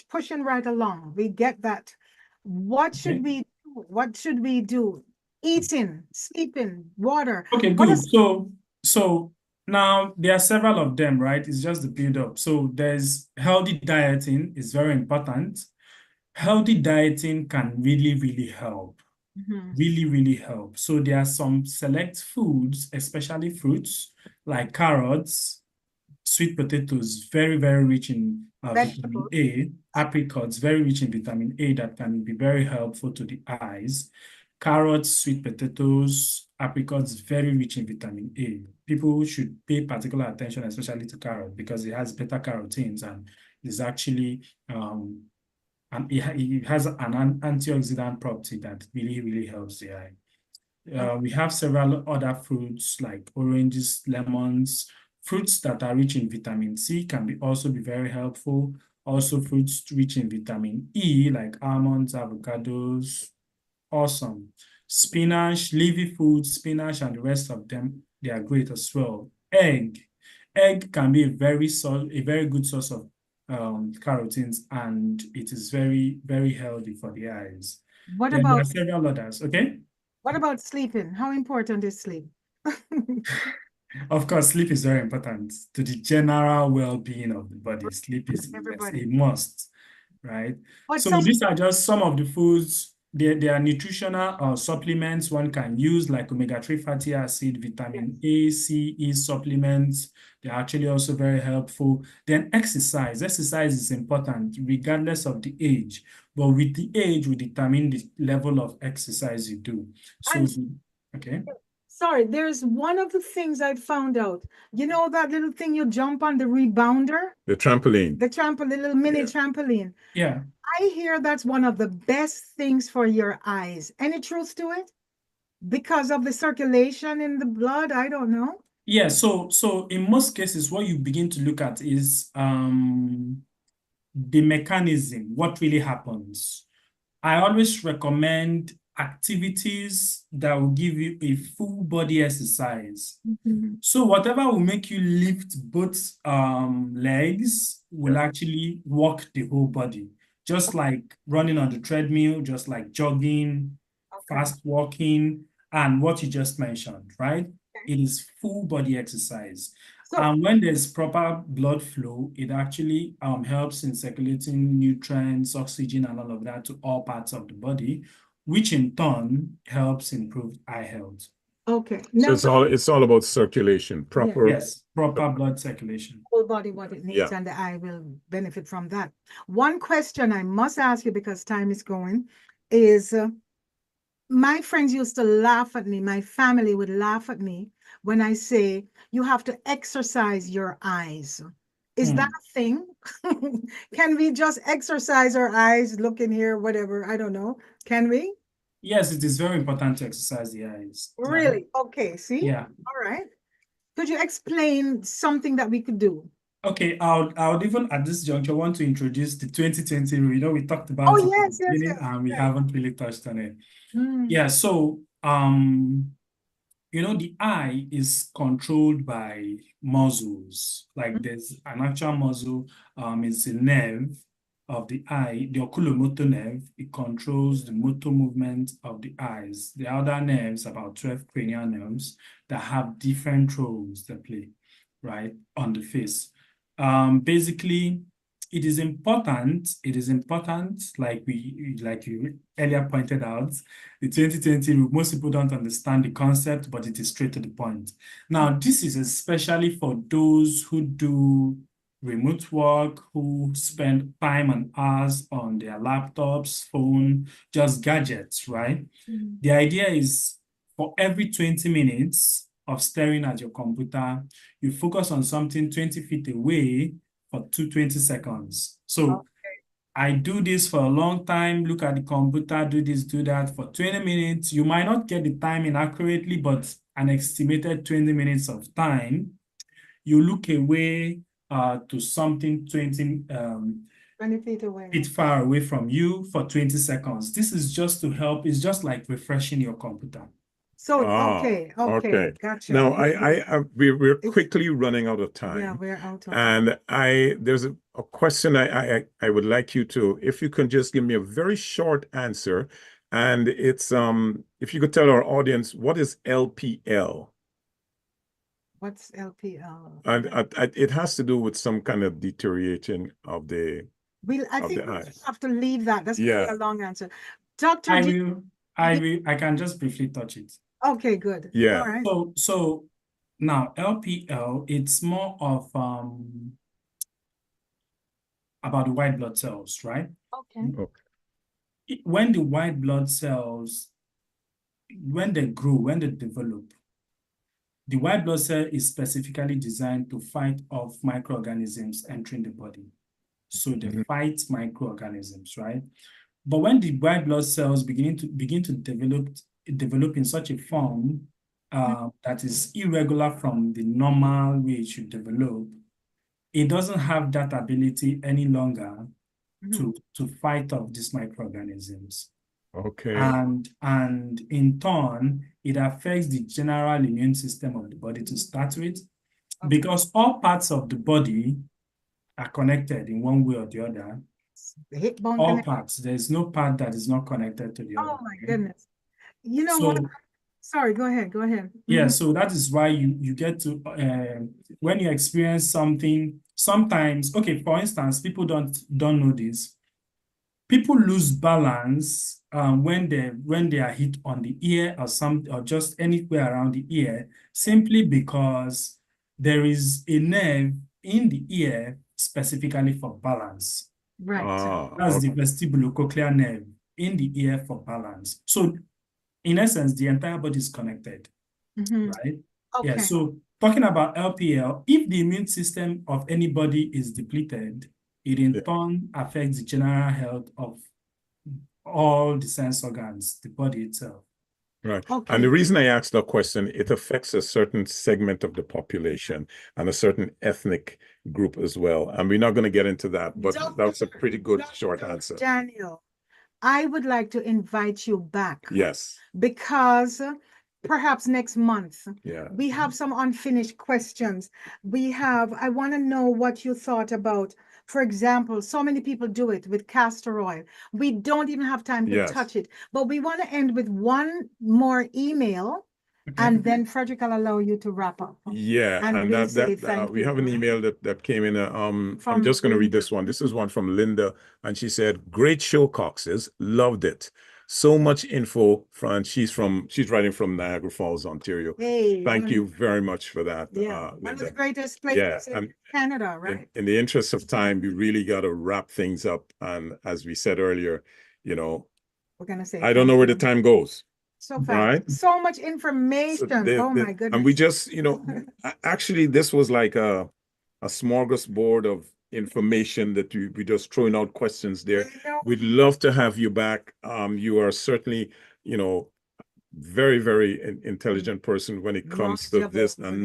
pushing right along. We get that. What should Okay. we do? What should we do? Eating, sleeping, water. Okay, What good. is So now there are several of them, right? It's just the build up. So there's healthy dieting is very important. Healthy dieting can really, really help. Mhm. Really, really help. So there are some select foods, especially fruits like carrots, sweet potatoes, very, very rich in vitamin Vegetables? A, apricots, very rich in vitamin A that can be very helpful to the eyes. Carrots, sweet potatoes, apricots, very rich in vitamin A. People should pay particular attention, especially to carrot, because it has beta carotenes and is actually and it has an antioxidant property that really, really helps the eye. We have several other fruits like oranges, lemons, fruits that are rich in vitamin C can also be very helpful. Also, fruits rich in vitamin E like almonds, avocados, awesome. Spinach, leafy foods, spinach, and the rest of them, they are great as well. Egg can be a very good source of carotenes, and it is very, very healthy for the eyes. What Then there are about several others, okay? sleeping? How important is sleep? Of course, sleep is very important to the general well-being of the body. Sleep is yes, Everybody. a must, right? But So some these are just some of the foods. There are nutritional supplements one can use, like omega-3 fatty acid, vitamin A, C, E supplements. They're actually also very helpful. Then exercise. Exercise is important regardless of the age. But with the age, we determine the level of exercise you do. So, And okay. sorry, there's one of the things I found out. You know that little thing you jump on, the rebounder? The trampoline. The trampoline, the little mini Yeah. trampoline. Yeah. I hear that's one of the best things for your eyes. Any truth to it? Because of the circulation in the blood? I don't know. Yeah, so in most cases, what you begin to look at is the mechanism, what really happens. I always recommend activities that will give you a full body exercise. Mhm. So whatever will make you lift both legs will actually work the whole body, just like running on the treadmill, just like jogging, Okay. fast walking, and what you just mentioned, right? It is full body exercise. So, And when there's proper blood flow, it actually helps in circulating nutrients, oxygen, and all of that to all parts of the body, which in turn helps improve eye health. okay. So Now, it's all about circulation, proper. Yes, proper blood circulation. whole body what it needs, Yeah. and the eye will benefit from that. One question I must ask you because time is going is my friends used to laugh at me. My family would laugh at me when I say you have to exercise your eyes. Is that a thing? Can we just exercise our eyes, look in here, whatever? I don't know. Can we? Yes, it is very important to exercise the eyes. Really? Okay, see? Yeah. All right. Could you explain something that we could do? Okay, I would even at this juncture want to introduce the 2020 rule. You know, we talked Oh, about it at yes, the yes, beginning yes. and we haven't really touched on it. Mm. Yeah, so you know, the eye is controlled by muscles. Like there's an actual muscle, it's a nerve of the eye, the oculomotor nerve. It controls the motor movement of the eyes. The other nerves, about 12 cranial nerves, that have different roles they play, right, on the face. Basically, it is important, like you earlier pointed out, the 2020 rule, most people don't understand the concept, but it is straight to the point. Now, this is especially for those who do remote work, who spend time and hours on their laptops, phone, just gadgets, right? Mhm. The idea is for every 20 minutes of staring at your computer, you focus on something 20 feet away for 20 seconds. So I do this for a long time, look at the computer, do this, do that for 20 minutes. You might not get the timing accurately, but an estimated 20 minutes of time. You look away to something 20 20 feet away. feet far away from you for 20 seconds. This is just to help. It's just like refreshing your computer. So, Ah, okay, okay. gotcha. Now, we're It's- quickly running out of Yeah, time. we're out of. And there's a question I would like you to, if you can just give me a very short answer. And it's, if you could tell our audience, what is LPL? What's LPL? And it has to do with some kind of deterioration of the I of think the we eye. have to leave that. That's probably Yeah. a long answer. Dr. D, I can just briefly touch it. okay, good. Yeah. All right. So now LPL, it's more of about the white blood cells, right? Okay. When the white blood cells, when they grow, when they develop, the white blood cell is specifically designed to fight off microorganisms entering the body. So they fight microorganisms, right? But when the white blood cells begin to develop in such a form that is irregular from the normal way it should develop, it doesn't have that ability any longer to fight off these microorganisms. Okay. And in turn, it affects the general immune system of the body to start with, because all parts of the body are connected in one way or the other. The hip bone All connect. parts. There's no part that is not connected to the other. Oh my goodness. You know So, what? Sorry, go ahead. Go ahead. yeah, so that is why you get to, when you experience something, sometimes, okay, for instance, people don't know this. People lose balance when they are hit on the ear or just anywhere around the ear, simply because there is a nerve in the ear specifically for balance. Right. That's the vestibulocochlear nerve in the ear for balance. So in essence, the entire body is connected, right? Okay. Yeah, so talking about LPL, if the immune system of anybody is depleted, it in turn affects the general health of all the sense organs, the body itself. Right. Okay. And the reason I asked that question, it affects a certain segment of the population and a certain ethnic group as well. And we're not going to get into that, but that was a pretty good short answer. Daniel, I would like to invite you back. Yes. Because perhaps next month, Yeah. we have some unfinished questions. I want to know what you thought about, for example, so many people do it with castor oil. We don't even have time to touch it, but we want to end with one more email. And then Frederick will allow you to wrap up. Yeah, and we'll say thank we you. have an email that came in. I'm just going to read this one. This is one from Linda, and she said, "Great show, Coxes. Loved it. So much info." She's writing from Niagara Falls, Ontario. Hey, thank you very much for that. Yeah, Linda. one of the greatest places in Canada, right? In the interest of time, we really got to wrap things up. And as we said earlier, we're gonna say I don't know where the time goes. So fast. Right? So much information. Oh my goodness. And we just, actually, this was like a smorgasbord of information that we just throwing out questions there. We'd love to have you back. You are certainly, very, very intelligent person when it comes to this and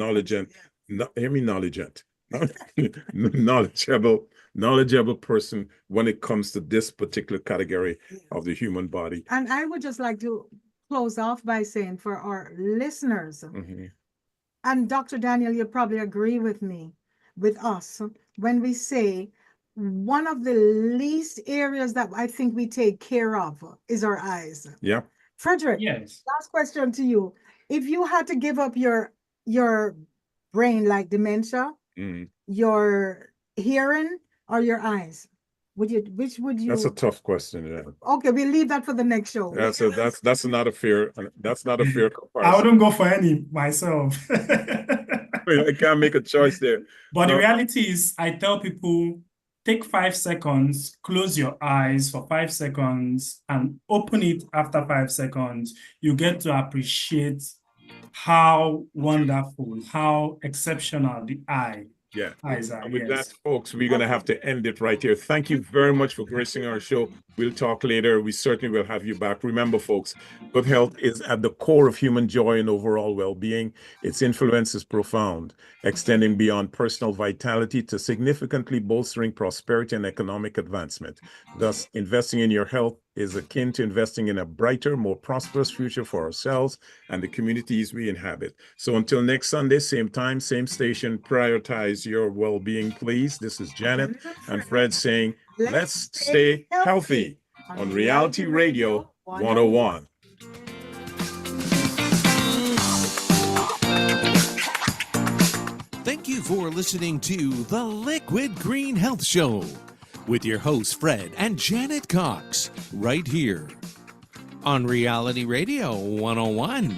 knowledgeable person when it comes to this particular category of the human body. And I would just like to close off by saying for our listeners, and Dr. Daniel, you probably agree with us, when we say one of the least areas that I think we take care of is our eyes. Yeah. Frederick, yes. Last question to you. If you had to give up your brain, like dementia, your hearing, or your eyes, which would you? That's a tough question. Yeah. Okay, we'll leave that for the next show. That's not a fair comparison. I wouldn't go for any myself. I can't make a choice there. But the reality is, I tell people, take 5 seconds, close your eyes for 5 seconds, and open it after 5 seconds. You get to appreciate how wonderful, how exceptional the eyes are. And with that, folks, we're going to have to end it right here. Thank you very much for gracing our show. We'll talk later. We certainly will have you back. Remember, folks, good health is at the core of human joy and overall well-being. Its influence is profound, extending beyond personal vitality to significantly bolstering prosperity and economic advancement. Thus, investing in your health is akin to investing in a brighter, more prosperous future for ourselves and the communities we inhabit. So until next Sunday, same time, same station, prioritize your well-being, please. This is Janet and Fred saying, let's stay healthy on Reality Radio 101. Thank you for listening to the Liquid Green Health Show with your hosts Fred and Janet Cox right here on Reality Radio 101.